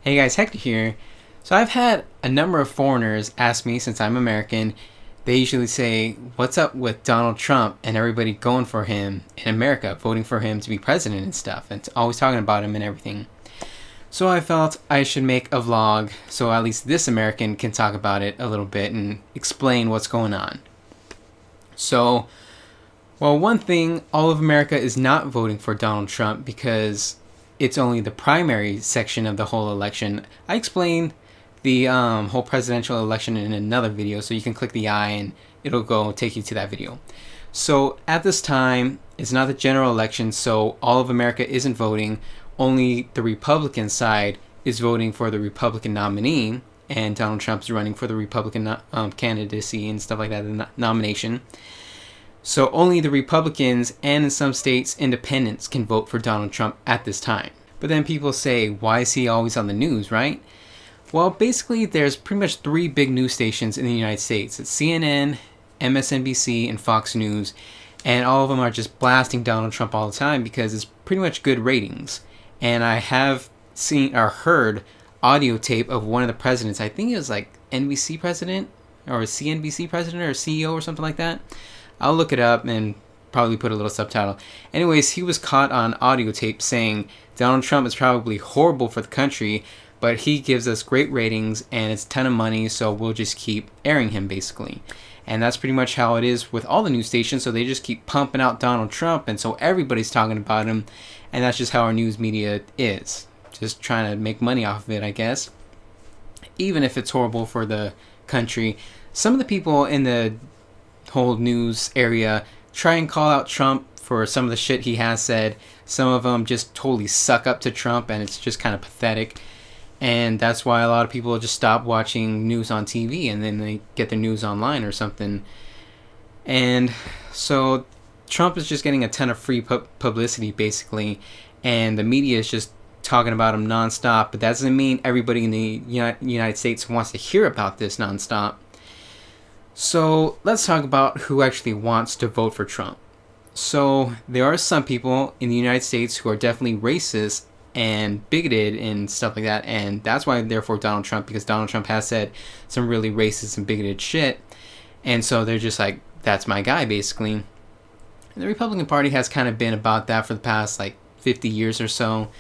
Hey guys, Hector here. So I've had a number of foreigners ask me, since I'm American, they usually say, what's up with Donald Trump and everybody going for him in America, voting for him to be president and stuff, and always talking about him and everything. So I felt I should make a vlog so at least this American can talk about it a little bit and explain what's going on. So, well, one thing, all of America is not voting for Donald Trump because it's only the primary section of the whole election. I explained the whole presidential election in another video, so you can click the I and it'll go take you to that video. So at this time, it's not the general election, so all of America isn't voting. Only the Republican side is voting for the Republican nominee, and Donald Trump's running for the Republican candidacy and stuff like that, the nomination. So only the Republicans and in some states independents can vote for Donald Trump at this time. But then people say, why is he always on the news, right? Well, basically there's pretty much three big news stations in the United States. It's CNN, MSNBC, and Fox News. And all of them are just blasting Donald Trump all the time because it's pretty much good ratings. And I have seen or heard audio tape of one of the presidents. I think it was like NBC president or CNBC president or CEO or something like that. I'll look it up and probably put a little subtitle. Anyways, he was caught on audio tape saying Donald Trump is probably horrible for the country, but he gives us great ratings and it's a ton of money, so we'll just keep airing him basically. And that's pretty much how it is with all the news stations, so they just keep pumping out Donald Trump, and so everybody's talking about him, and that's just how our news media is. Just trying to make money off of it, I guess. Even if it's horrible for the country. Some of the people in the whole news area try and call out Trump for some of the shit he has said. Some of them just totally suck up to Trump, and it's just kind of pathetic. And that's why a lot of people just stop watching news on TV and then they get their news online or something. And so Trump is just getting a ton of free publicity basically, and the media is just talking about him nonstop. But that doesn't mean everybody in the United States wants to hear about this nonstop. So let's talk about who actually wants to vote for Trump. So there are some people in the United States who are definitely racist and bigoted and stuff like that, and that's why they're for Donald Trump, because Donald Trump has said some really racist and bigoted shit, and so they're just like, that's my guy basically. And the Republican Party has kind of been about that for the past like 50 years or so,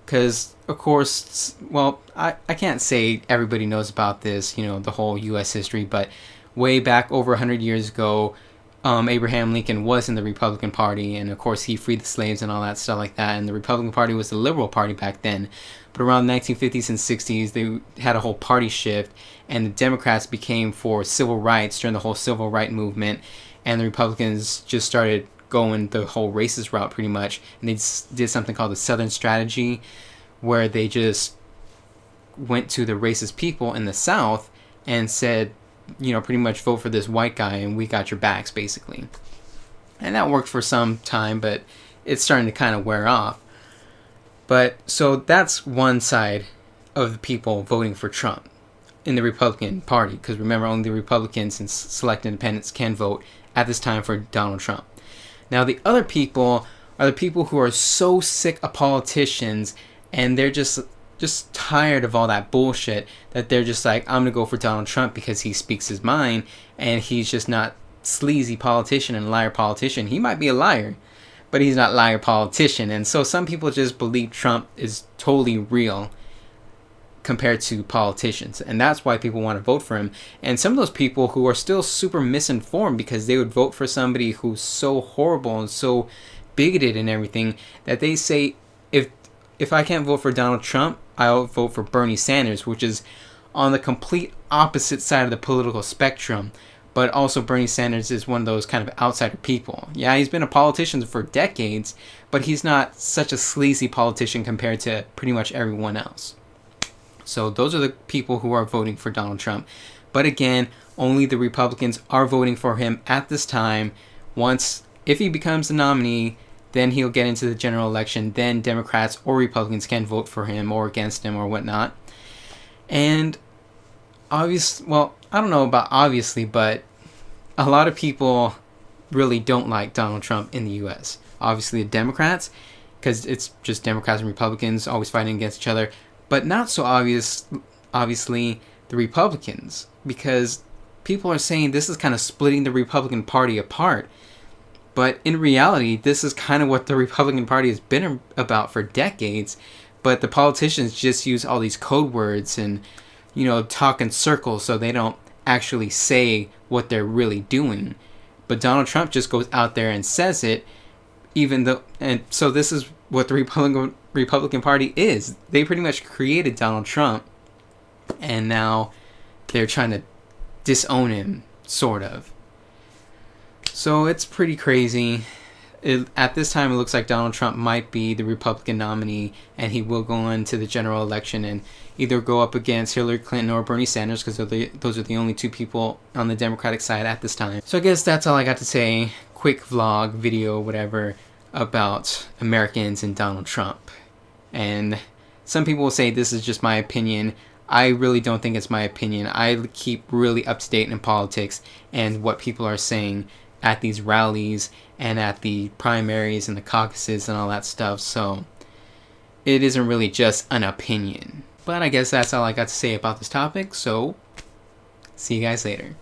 because of course, well, I can't say everybody knows about this, the whole US history, but way back over 100 years ago, Abraham Lincoln was in the Republican Party, and of course he freed the slaves and all that stuff like that, and the Republican Party was the liberal party back then. But around the 1950s and 60s, they had a whole party shift, and the Democrats became for civil rights during the whole civil rights movement, and the Republicans just started going the whole racist route pretty much, and they did something called the Southern Strategy, where they just went to the racist people in the South and said, pretty much vote for this white guy and we got your backs basically. And that worked for some time, but it's starting to kind of wear off. But so that's one side of the people voting for Trump in the Republican Party, because remember, only the Republicans and select independents can vote at this time for Donald Trump. Now the other people are the people who are so sick of politicians, and they're just tired of all that bullshit, that they're just like, I'm gonna go for Donald Trump because he speaks his mind, and he's just not sleazy politician and liar politician. He might be a liar, but he's not liar politician. And so some people just believe Trump is totally real compared to politicians, and that's why people want to vote for him. And some of those people who are still super misinformed, because they would vote for somebody who's so horrible and so bigoted and everything, that they say, if I can't vote for Donald Trump, I'll vote for Bernie Sanders, which is on the complete opposite side of the political spectrum. But also Bernie Sanders is one of those kind of outsider people. Yeah, he's been a politician for decades, but he's not such a sleazy politician compared to pretty much everyone else. So those are the people who are voting for Donald Trump. But again, only the Republicans are voting for him at this time. If he becomes the nominee, then he'll get into the general election. Then Democrats or Republicans can vote for him or against him or whatnot. And I don't know about obviously, but a lot of people really don't like Donald Trump in the U.S. Obviously the Democrats, because it's just Democrats and Republicans always fighting against each other. but not so obviously the Republicans, because people are saying this is kind of splitting the Republican Party apart. But in reality, this is kind of what the Republican Party has been about for decades. But the politicians just use all these code words and, talk in circles so they don't actually say what they're really doing. But Donald Trump just goes out there and says it, and so this is what the Republican Party is. They pretty much created Donald Trump, and now they're trying to disown him, sort of. So it's pretty crazy. At this time, it looks like Donald Trump might be the Republican nominee, and he will go into the general election and either go up against Hillary Clinton or Bernie Sanders, because those are the only two people on the Democratic side at this time. So I guess that's all I got to say. Quick vlog, video, whatever, about Americans and Donald Trump. And some people will say this is just my opinion. I really don't think it's my opinion. I keep really up to date in politics and what people are saying at these rallies and at the primaries and the caucuses and all that stuff. So it isn't really just an opinion. But I guess that's all I got to say about this topic. So see you guys later.